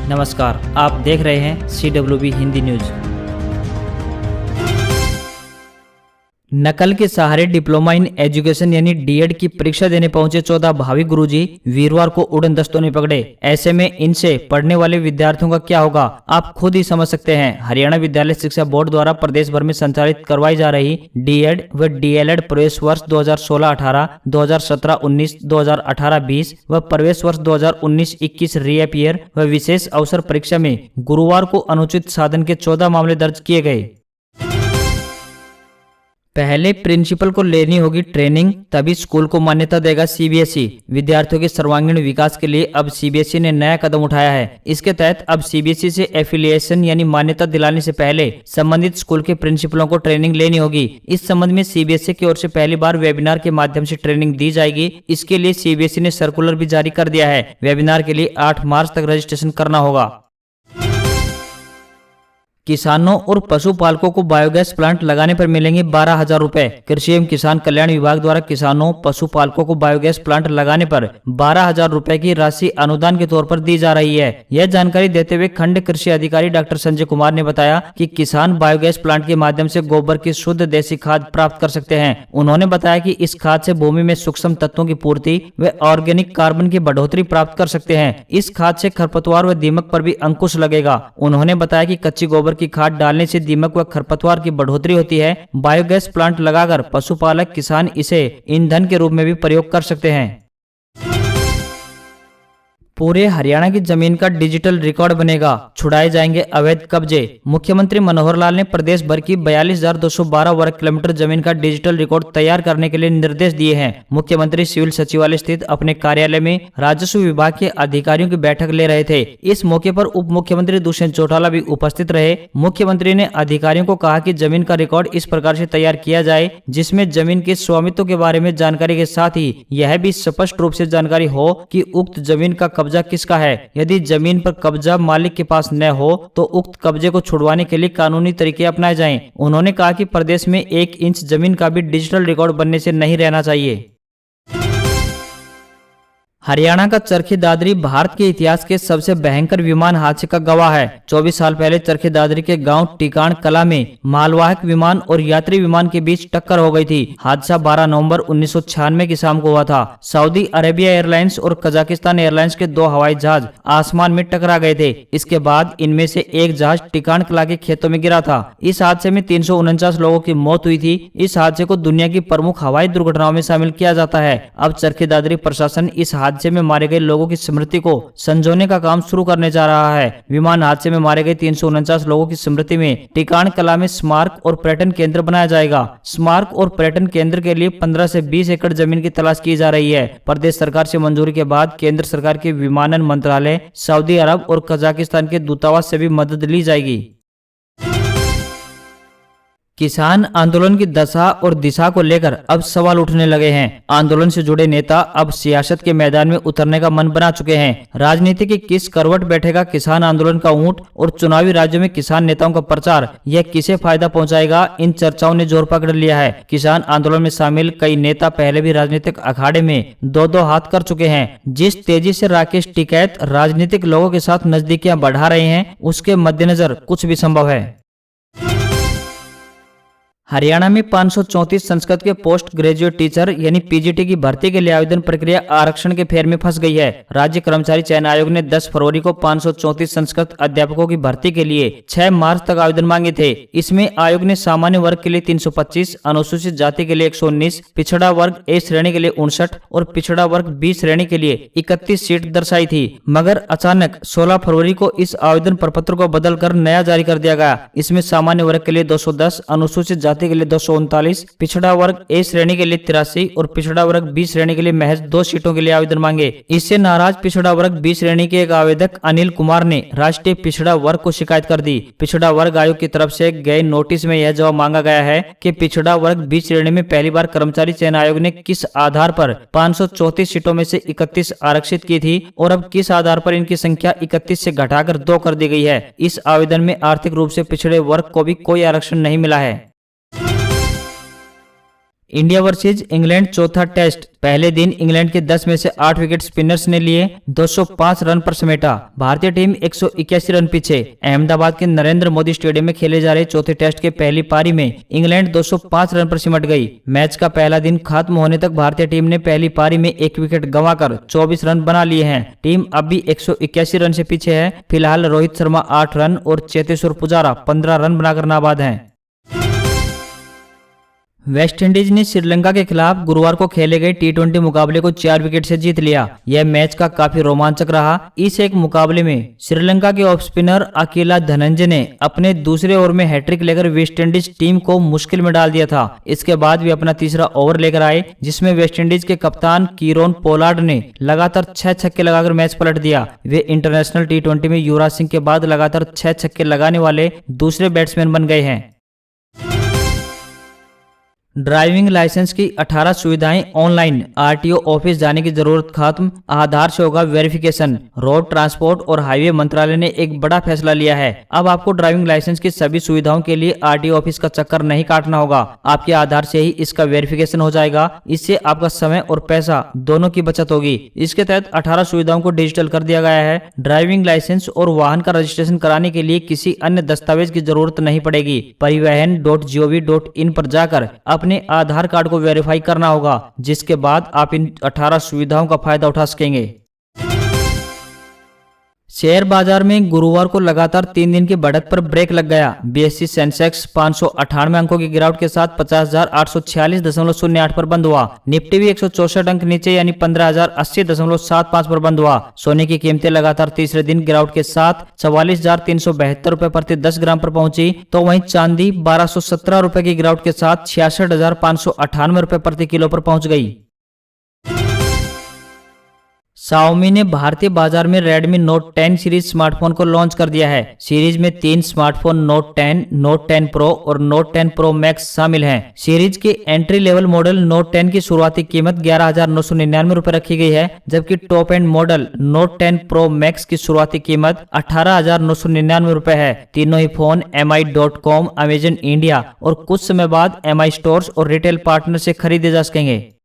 नमस्कार, आप देख रहे हैं CWB हिंदी न्यूज। नकल के सहारे डिप्लोमा इन एजुकेशन यानी डीएड की परीक्षा देने पहुंचे 14 भावी गुरुजी वीरवार को उड़न दस्तों ने पकड़े। ऐसे में इनसे पढ़ने वाले विद्यार्थियों का क्या होगा, आप खुद ही समझ सकते हैं। हरियाणा विद्यालय शिक्षा बोर्ड द्वारा प्रदेश भर में संचालित करवाई जा रही डीएड व डीएलएड प्रवेश वर्ष 2016-18, 2017-19, 2018-20 व प्रवेश वर्ष 2019-21 रीअपियर व विशेष अवसर परीक्षा में गुरुवार को अनुचित साधन के 14 मामले दर्ज किए गए। पहले प्रिंसिपल को लेनी होगी ट्रेनिंग, तभी स्कूल को मान्यता देगा सीबीएसई। विद्यार्थियों के सर्वांगीण विकास के लिए अब सीबीएसई ने नया कदम उठाया है। इसके तहत अब सीबीएसई से एफिलिएशन यानी मान्यता दिलाने से पहले संबंधित स्कूल के प्रिंसिपलों को ट्रेनिंग लेनी होगी। इस संबंध में सीबीएसई की ओर से पहली बार वेबिनार के माध्यम से ट्रेनिंग दी जाएगी। इसके लिए सीबीएसई ने सर्कुलर भी जारी कर दिया है। वेबिनार के लिए 8 मार्च तक रजिस्ट्रेशन करना होगा। किसानों और पशुपालकों को बायोगैस प्लांट लगाने पर मिलेंगे 12,000 रुपए। कृषि एवं किसान कल्याण विभाग द्वारा किसानों पशुपालकों को बायोगैस प्लांट लगाने पर 12,000 रुपए की राशि अनुदान के तौर पर दी जा रही है। यह जानकारी देते हुए खंड कृषि अधिकारी डॉक्टर संजय कुमार ने बताया कि किसान बायोगैस प्लांट के माध्यम से गोबर की शुद्ध देसी खाद प्राप्त कर सकते हैं। उन्होंने बताया कि इस खाद से भूमि में सूक्ष्म तत्वों की पूर्ति व ऑर्गेनिक कार्बन की बढ़ोतरी प्राप्त कर सकते हैं। इस खाद से खरपतवार व दीमक पर भी अंकुश लगेगा। उन्होंने बताया कि कच्ची गोबर की खाद डालने से दीमक व खरपतवार की बढ़ोतरी होती है। बायोगैस प्लांट लगाकर पशुपालक किसान इसे ईंधन के रूप में भी प्रयोग कर सकते हैं। पूरे हरियाणा की जमीन का डिजिटल रिकॉर्ड बनेगा, छुड़ाए जाएंगे अवैध कब्जे। मुख्यमंत्री मनोहर लाल ने प्रदेश भर की 42,212 वर्ग किलोमीटर जमीन का डिजिटल रिकॉर्ड तैयार करने के लिए निर्देश दिए हैं। मुख्यमंत्री सिविल सचिवालय स्थित अपने कार्यालय में राजस्व विभाग के अधिकारियों की बैठक ले रहे थे। इस मौके पर उप मुख्यमंत्री दुष्यंत चौटाला भी उपस्थित रहे। मुख्यमंत्री ने अधिकारियों को कहा कि जमीन का रिकॉर्ड इस प्रकार से तैयार किया जाए जिसमें जमीन के स्वामित्व के बारे में जानकारी के साथ ही यह भी स्पष्ट रूप से जानकारी हो कि उक्त जमीन का कब्जा किसका है। यदि जमीन पर कब्जा मालिक के पास न हो तो उक्त कब्जे को छुड़वाने के लिए कानूनी तरीके अपनाए जाएं। उन्होंने कहा कि प्रदेश में 1 इंच जमीन का भी डिजिटल रिकॉर्ड बनने से नहीं रहना चाहिए। हरियाणा का चरखी दादरी भारत के इतिहास के सबसे भयंकर विमान हादसे का गवाह है। 24 साल पहले चरखी दादरी के गांव टिकाण कला में मालवाहक विमान और यात्री विमान के बीच टक्कर हो गई थी। हादसा 12 नवंबर 1996 की शाम को हुआ था। सऊदी अरेबिया एयरलाइंस और कजाकिस्तान एयरलाइंस के 2 हवाई जहाज आसमान में टकरा गए थे। इसके बाद इनमें से एक जहाज टिकाण कला के खेतों में गिरा था। इस हादसे में 349 लोगों की मौत हुई थी। इस हादसे को दुनिया की प्रमुख हवाई दुर्घटनाओं में शामिल किया जाता है। अब चरखी दादरी प्रशासन इस हादसे में मारे गए लोगों की स्मृति को संजोने का काम शुरू करने जा रहा है। विमान हादसे में मारे गए 349 लोगों की स्मृति में टिकाण कला में स्मारक और पर्यटन केंद्र बनाया जाएगा। स्मारक और पर्यटन केंद्र के लिए 15 से 20 एकड़ जमीन की तलाश की जा रही है। प्रदेश सरकार से मंजूरी के बाद केंद्र सरकार के विमानन मंत्रालय, सऊदी अरब और कजाकिस्तान के दूतावास से भी मदद ली जाएगी। किसान आंदोलन की दशा और दिशा को लेकर अब सवाल उठने लगे हैं। आंदोलन से जुड़े नेता अब सियासत के मैदान में उतरने का मन बना चुके हैं। राजनीति की किस करवट बैठेगा किसान आंदोलन का ऊंट और चुनावी राज्यों में किसान नेताओं का प्रचार, यह किसे फायदा पहुंचाएगा, इन चर्चाओं ने जोर पकड़ लिया है। किसान आंदोलन में शामिल कई नेता पहले भी राजनीतिक अखाड़े में 2-2 हाथ कर चुके हैं। जिस तेजी से राकेश टिकैत राजनीतिक लोगों के साथ नजदीकियां बढ़ा रहे हैं उसके मद्देनजर कुछ भी संभव है। हरियाणा में 534 संस्कृत के पोस्ट ग्रेजुएट टीचर यानी पीजीटी की भर्ती के लिए आवेदन प्रक्रिया आरक्षण के फेर में फंस गई है। राज्य कर्मचारी चयन आयोग ने 10 फरवरी को 534 संस्कृत अध्यापकों की भर्ती के लिए 6 मार्च तक आवेदन मांगे थे। इसमें आयोग ने सामान्य वर्ग के लिए 325, अनुसूचित जाति के लिए 119, पिछड़ा वर्ग ए श्रेणी के लिए 59 और पिछड़ा वर्ग बी श्रेणी के लिए 31 सीट दर्शाई थी। मगर अचानक 16 फरवरी को इस आवेदन प्रपत्र को बदलकर नया जारी कर दिया गया। इसमें सामान्य वर्ग के लिए 210, अनुसूचित जाति के लिए 239, पिछड़ा वर्ग ए श्रेणी के लिए 83 और पिछड़ा वर्ग बी श्रेणी के लिए महज 2 सीटों के लिए आवेदन मांगे। इससे नाराज पिछड़ा वर्ग बी श्रेणी के एक आवेदक अनिल कुमार ने राष्ट्रीय पिछड़ा वर्ग को शिकायत कर दी। पिछड़ा वर्ग आयोग की तरफ से गए नोटिस में यह जवाब मांगा गया है कि पिछड़ा वर्ग बी श्रेणी में पहली बार कर्मचारी चयन आयोग ने किस आधार पर 534 सीटों में से 31 आरक्षित की थी और अब किस आधार पर इनकी संख्या 31 से घटाकर 2 कर दी गई है। इस आवेदन में आर्थिक रूप से पिछड़े वर्ग को भी कोई आरक्षण नहीं मिला है। इंडिया वर्सेज इंग्लैंड चौथा टेस्ट। पहले दिन इंग्लैंड के 10 में से 8 विकेट स्पिनर्स ने लिए, 205 रन पर समेटा। भारतीय टीम 181 रन पीछे। अहमदाबाद के नरेंद्र मोदी स्टेडियम में खेले जा रहे चौथे टेस्ट के पहली पारी में इंग्लैंड 205 रन पर सिमट गई। मैच का पहला दिन खत्म होने तक भारतीय टीम ने पहली पारी में 1 विकेट गंवाकर 24 रन बना लिए हैं। टीम अब भी 181 रन से पीछे है। फिलहाल रोहित शर्मा 8 रन और चेतेश्वर पुजारा 15 रन बनाकर नाबाद हैं। वेस्टइंडीज ने श्रीलंका के खिलाफ गुरुवार को खेले गए टी20 मुकाबले को 4 विकेट से जीत लिया। यह मैच का काफी रोमांचक रहा। इस एक मुकाबले में श्रीलंका के ऑफ स्पिनर अकीला धनंजय ने अपने दूसरे ओवर में हैट्रिक लेकर वेस्टइंडीज टीम को मुश्किल में डाल दिया था। इसके बाद वे अपना तीसरा ओवर लेकर आए, जिसमें वेस्टइंडीज के कप्तान कीरोन पोलार्ड ने लगातार 6 छक्के लगाकर मैच पलट दिया। वे इंटरनेशनल टी20 में युवराज सिंह के बाद लगातार 6 छक्के लगाने वाले दूसरे बैट्समैन बन गए हैं। ड्राइविंग लाइसेंस की 18 सुविधाएं ऑनलाइन। आरटीओ ऑफिस जाने की जरूरत खत्म। आधार से होगा वेरिफिकेशन। रोड ट्रांसपोर्ट और हाईवे मंत्रालय ने एक बड़ा फैसला लिया है। अब आपको ड्राइविंग लाइसेंस की सभी सुविधाओं के लिए आरटीओ ऑफिस का चक्कर नहीं काटना होगा। आपके आधार से ही इसका वेरिफिकेशन हो जाएगा। इससे आपका समय और पैसा दोनों की बचत होगी। इसके तहत 18 सुविधाओं को डिजिटल कर दिया गया है। ड्राइविंग लाइसेंस और वाहन का रजिस्ट्रेशन कराने के लिए किसी अन्य दस्तावेज की जरूरत नहीं पड़ेगी। परिवहन.gov.in पर जाकर अपने आधार कार्ड को वेरीफाई करना होगा, जिसके बाद आप इन 18 सुविधाओं का फायदा उठा सकेंगे। शेयर बाजार में गुरुवार को लगातार 3 दिन की बढ़त पर ब्रेक लग गया। बीएसई सेंसेक्स 598 अंकों की गिरावट के साथ 50,846.08 पर बंद हुआ। निफ्टी भी 164 अंक नीचे यानी 15,080.75 पर बंद हुआ। सोने की कीमतें लगातार तीसरे दिन गिरावट के साथ 44,372 रुपए प्रति 10 ग्राम पर पहुंची, तो वहीं चांदी 1,217 रुपए की गिरावट के साथ 66,598 रुपए प्रति किलो पर पहुंच गई। Xiaomi ने भारतीय बाजार में Redmi Note 10 सीरीज स्मार्टफोन को लॉन्च कर दिया है। सीरीज में 3 स्मार्टफोन Note 10, Note 10 Pro और Note 10 Pro Max शामिल हैं। सीरीज के एंट्री लेवल मॉडल Note 10 की शुरुआती कीमत 11,999 रुपए रखी गई है, जबकि top and model Note 10 Pro Max की शुरुआती कीमत 18,999 रुपए है। तीनों ही फोन mi.com, Amazon इंडिया और कुछ समय बाद MI स्टोर्स और रिटेल पार्टनर से खरीदे जा सकेंगे।